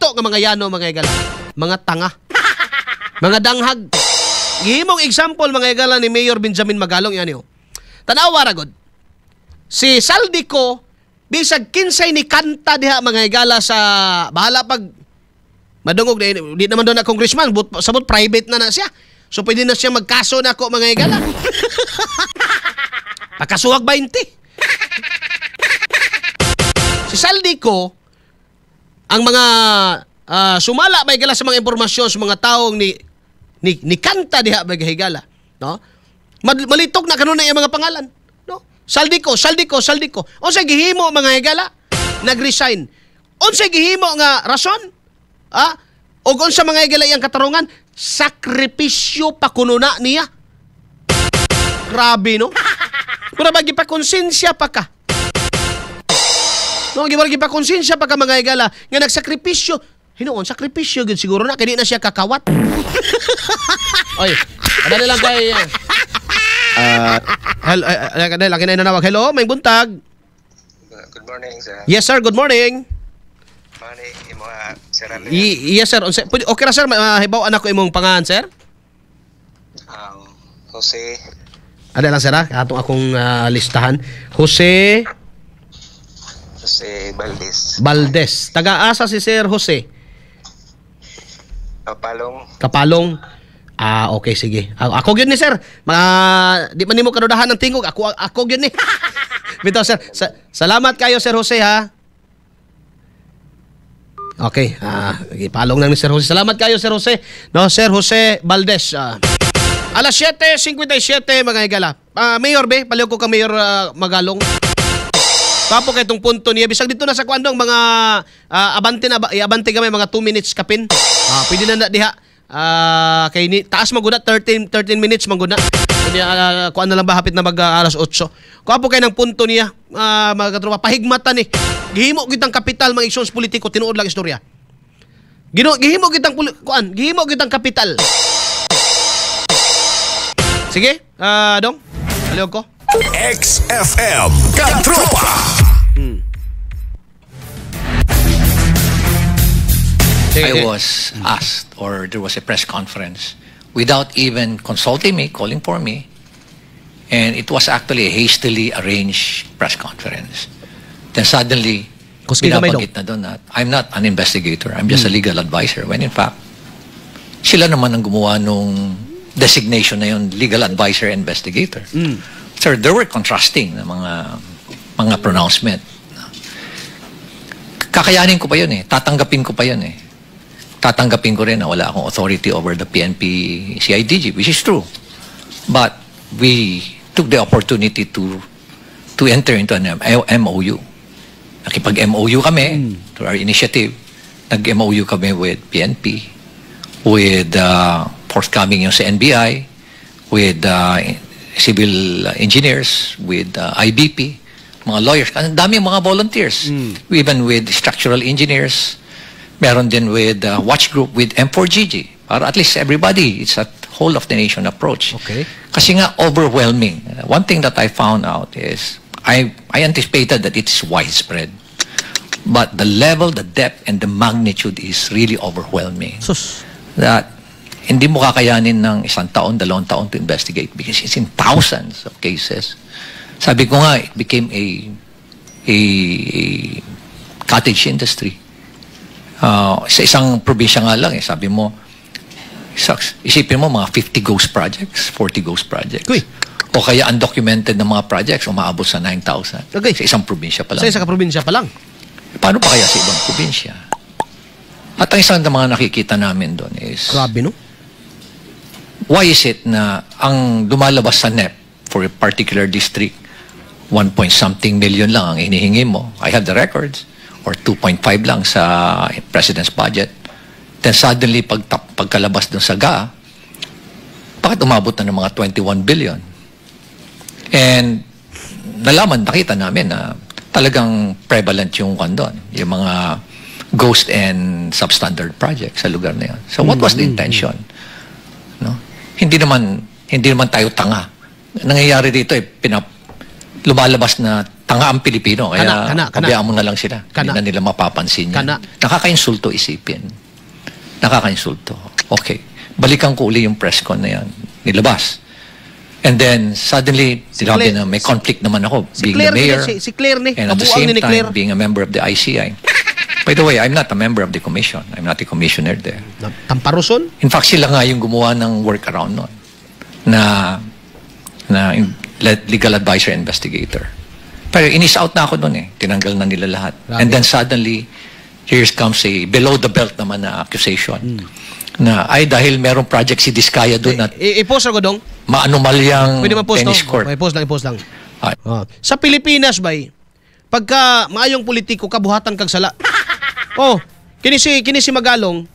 malito nga mga yano, mga igala. Mga tanga. Mga danghag. Gihimong example, mga igala, ni Mayor Benjamin Magalong, yan yun. Tanawa ragod. Si Saldico, bisag kinsay ni kanta diha, mga igala, sa bahala pag madungog, di naman doon na congressman, sabot private na siya. So pwede na siya magkaso na ako, mga igala. Pagkasuwag 20. Si Saldico, ang mga sumala may gala sa mga impormasyon sa mga taong ni kanta diha may higala, no? Malitok na kanunay ang mga pangalan, no? Saldico. Unsay gihimo mga higala? Nag-resign. Unsay gihimo nga rason? O unsa mga higala iyang katarungan? Sakripisyo pa kuno na niya. Grabe, no? Mura ba gipakonsensya pa ka? No, gibagi pa konsensya pa ka mga igala nga nagsakripisyo. Hinuon, sakripisyo gud siguro na kay di na siya kakawat. Oy, adali lang kay hello, laki na nawag. Hello, may buntag. Good morning, sir. Yes, sir. Good morning. Morning, mga sir. Yes, sir. Okay ra, sir. Hibaw-an ako imong pangalan, sir. Jose. Ada lang, sir, atong akong listahan. Jose Valdez. Taga-asa si Sir Jose? Kapalong. Okay, sige. Ako yun ni, sir. Di man nimo kanudahan ng tingog. Ako yun ni. Bitaw, sir. Salamat kayo, Sir Jose, ha? Okay. Ipalong lang ni Sir Jose. Salamat kayo, Sir Jose. No, Sir Jose Valdez. Alas 7:57, mga higala. Mayor, paliw ko ka, Mayor Magalong. Kapo kay itong punto niya. Bisag dito na sa kwandong mga abante kami mga 2 minutes kapin. Pwede na diha. Kay ni taas maguna 13 minutes maguna. Pwede kuan na lang ba hapit na mag alas 8. Kapo kay ng punto niya. Mga katropa pahigmatan ni. Gihimo kitang kapital mga issues politiko tinuod lang istorya. Gihimo kitang kapital. Sige, Dong. Aliog ko. XFM Katropa. I was asked, or there was a press conference without even consulting me, calling for me, and it was actually a hastily arranged press conference. Then suddenly, binabanggit na doon na I'm not an investigator, I'm just a legal advisor, when in fact, sila naman ang gumawa nung designation na yun, legal advisor and investigator. Sir, there were contrasting na mga pronouncement. Kakayanin ko pa yun tatanggapin ko pa yun tatanggapin ko rin na wala akong authority over the PNP CIDG, which is true. But we took the opportunity to enter into an MOU. Nakipag-MOU kami to our initiative. Nag-MOU kami with PNP, with forthcoming yung sa NBI, with civil engineers, with IBP, mga lawyers, ang dami mga volunteers. Even with structural engineers, meron din with watch group with M4GG. Para at least everybody, it's a whole of the nation approach. Okay. Kasi nga overwhelming. One thing that I found out is, I anticipated that it's widespread. But the level, the depth, and the magnitude is really overwhelming. That hindi mo kakayanin ng 1 taon, 2 taon to investigate because it's in thousands of cases. Sabi ko nga, it became a cottage industry. Sa isang probinsya nga lang, sabi mo, isipin mo mga 50 ghost projects, 40 ghost projects. Uy. O kaya undocumented na mga projects, umaabot sa 9,000. Okay. Sa isang probinsya pa lang. Sa isang probinsya pa lang. Paano pa kaya sa ibang probinsya? At ang isang mga nakikita namin doon is, grabe, no? why is it na ang lumalabas sa NEP for a particular district, 1-point-something million lang ang hinihingi mo? I have the records. Or 2.5 lang sa president's budget. Then suddenly, pagkalabas dun sa GA, bakit umabot na ng mga 21 billion? And nakita namin na talagang prevalent yung doon, yung mga ghost and substandard projects sa lugar na yun. So what was the intention? No? Hindi naman tayo tanga. Nangyayari dito lumalabas na tanga ang Pilipino. Kaya Kana. pabayaan mo na lang sila. Kana. Hindi na nila mapapansin yan. Kana. Nakakainsulto isipin. Nakakainsulto. Okay. Balikan ko uli yung press con na yan. Nilabas. And then, suddenly, sinabi Claire- na may conflict naman ako. Si Being Claire the mayor. si Claire ni. And at the Kabuang same ni Claire. time, being a member of the ICI. By the way, I'm not a member of the commission. I'm not a commissioner there. Tamparuson? In fact, sila nga yung gumawa ng workaround nun na legal advisor investigator. Pero inis out na ako nun eh. Tinanggal na nila lahat. Grabe. And then suddenly, here comes a below the belt naman na accusation. Na ay dahil merong project si Diskaya doon at I-post ako dong. maanumalyang Pwede man post tennis no? court. I-post lang. Ah, Sa Pilipinas bay, pagka maayong politiko kabuhatan kag sala. Oh, kini si Magalong